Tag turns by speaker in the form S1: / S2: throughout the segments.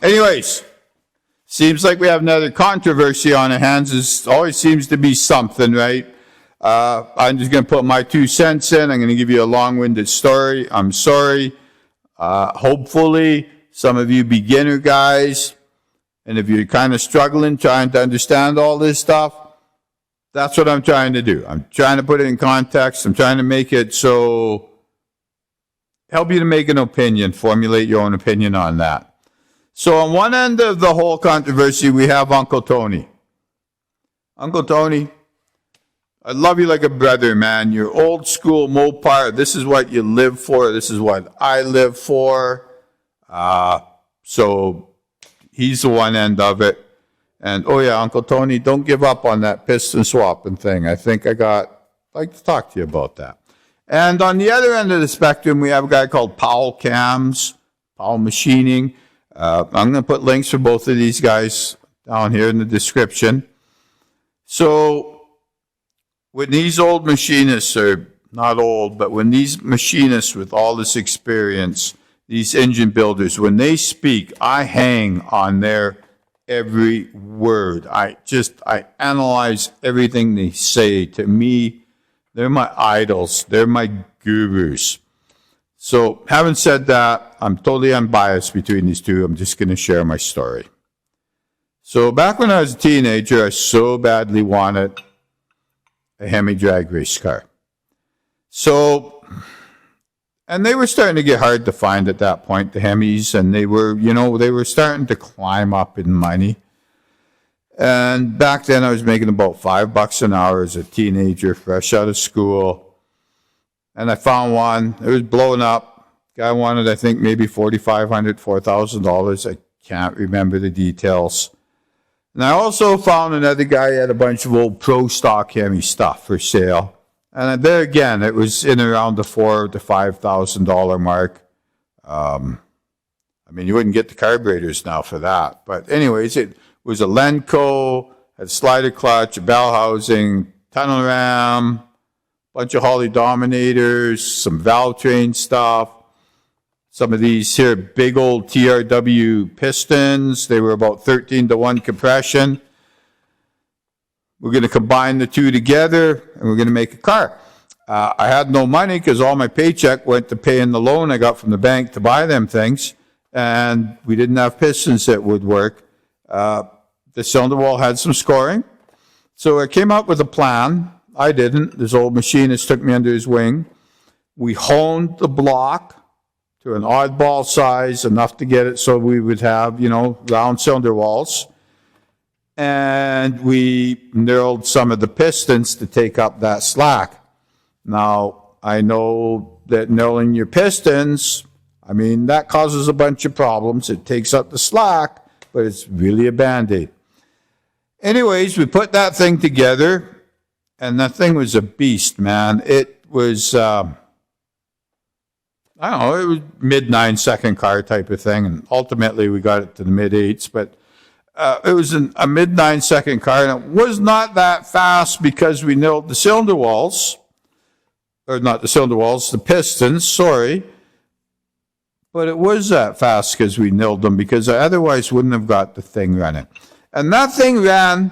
S1: Anyways, seems like we have another controversy on our hands. There always seems to be something, right? I'm just going to put my 2 cents in. I'm going to give you a long-winded story. I'm sorry. Hopefully, some of you beginner guys, and if you're kind of struggling, trying to understand all this stuff, that's what I'm trying to do. I'm trying to put it in context. I'm trying to make it so, help you to make an opinion, formulate your own opinion on that. So on one end of the whole controversy, we have Uncle Tony. Uncle Tony, I love you like a brother, man. You're old school Mopar. This is what you live for. This is what I live for. So he's the one end of it. And, oh yeah, Uncle Tony, don't give up on that piston swapping thing. I think I'd like to talk to you about that. And on the other end of the spectrum, we have a guy called Powell Cams, Powell Machining. I'm going to put links for both of these guys down here in the description. So when these old machinists, or not old, but when these machinists with all this experience, these engine builders, when they speak, I hang on their every word. I analyze everything they say. To me, they're my idols. They're my gurus. So having said that, I'm totally unbiased between these two. I'm just going to share my story. So back when I was a teenager, I so badly wanted a Hemi drag race car. So, and they were starting to get hard to find at that point, the Hemis, and they were starting to climb up in money. And back then I was making about $5 an hour as a teenager, fresh out of school. And I found one. It was blowing up. Guy wanted, I think, maybe $4,500, $4,000. I can't remember the details. And I also found another guy who had a bunch of old pro stock Hemi stuff for sale. And there again, it was in around the $4,000 to $5,000 mark. I mean, you wouldn't get the carburetors now for that. But anyways, it was a Lenco, had a slider clutch, a bell housing, tunnel ram, bunch of Holly Dominators, some valve train stuff. Some of these here big old TRW pistons. They were about 13-to-1 compression. We're going to combine the two together, and we're going to make a car. I had no money because all my paycheck went to paying the loan I got from the bank to buy them things, and we didn't have pistons that would work. The cylinder wall had some scoring. So I came up with a plan. I didn't. This old machinist took me under his wing. We honed the block to an oddball size, enough to get it so we would have, round cylinder walls. And we knurled some of the pistons to take up that slack. Now, I know that knurling your pistons, that causes a bunch of problems. It takes up the slack, but it's really a Band-Aid. Anyways, we put that thing together, and that thing was a beast, man. It was, it was mid-9-second car type of thing, and ultimately we got it to the mid-8s, but it was a mid-9-second car, and it was not that fast because we knurled the cylinder walls, or not the cylinder walls, the pistons, sorry, but it was that fast because we knurled them, because I otherwise wouldn't have got the thing running. And that thing ran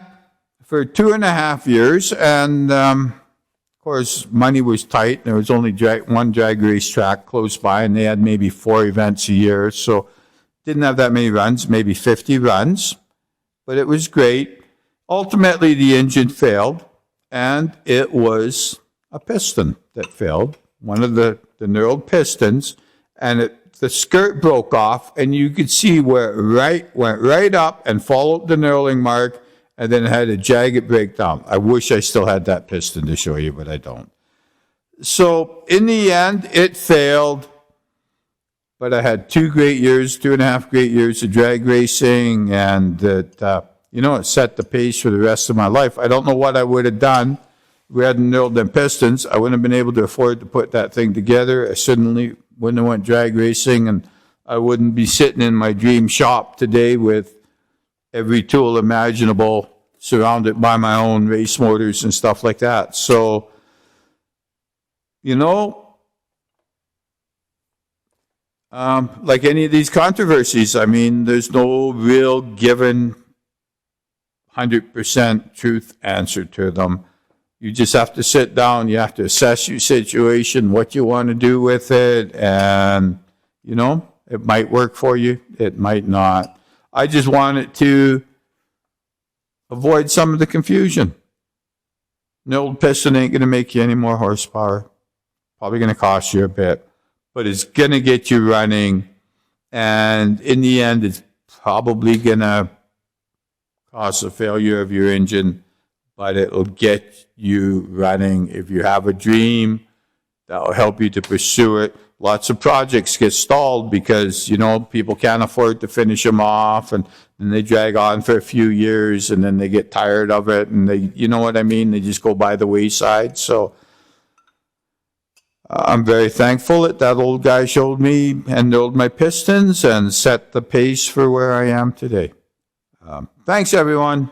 S1: for 2.5 years, and of course, money was tight. There was only one drag race track close by, and they had maybe 4 events a year, so didn't have that many runs, maybe 50 runs, but it was great. Ultimately, the engine failed, and it was a piston that failed, one of the knurled pistons, and the skirt broke off, and you could see where it went right up and followed the knurling mark, and then it had a jagged breakdown. I wish I still had that piston to show you, but I don't. So in the end, it failed, but I had 2.5 great years of drag racing, and it set the pace for the rest of my life. I don't know what I would have done if we hadn't knurled them pistons. I wouldn't have been able to afford to put that thing together. I certainly wouldn't have went drag racing, and I wouldn't be sitting in my dream shop today with every tool imaginable, surrounded by my own race motors and stuff like that. So, like any of these controversies, I mean, there's no real given 100% truth answer to them. You just have to sit down, you have to assess your situation, what you want to do with it, and, you know, it might work for you, it might not. I just wanted to avoid some of the confusion. Knurled piston ain't going to make you any more horsepower. Probably going to cost you a bit, but it's going to get you running, and in the end, it's probably going to cause a failure of your engine, but it'll get you running. If you have a dream, that will help you to pursue it. Lots of projects get stalled because, you know, people can't afford to finish them off, and then they drag on for a few years, and then they get tired of it, and they, you know what I mean? They just go by the wayside. So I'm very thankful that that old guy showed me and knurled my pistons and set the pace for where I am today. Thanks, everyone.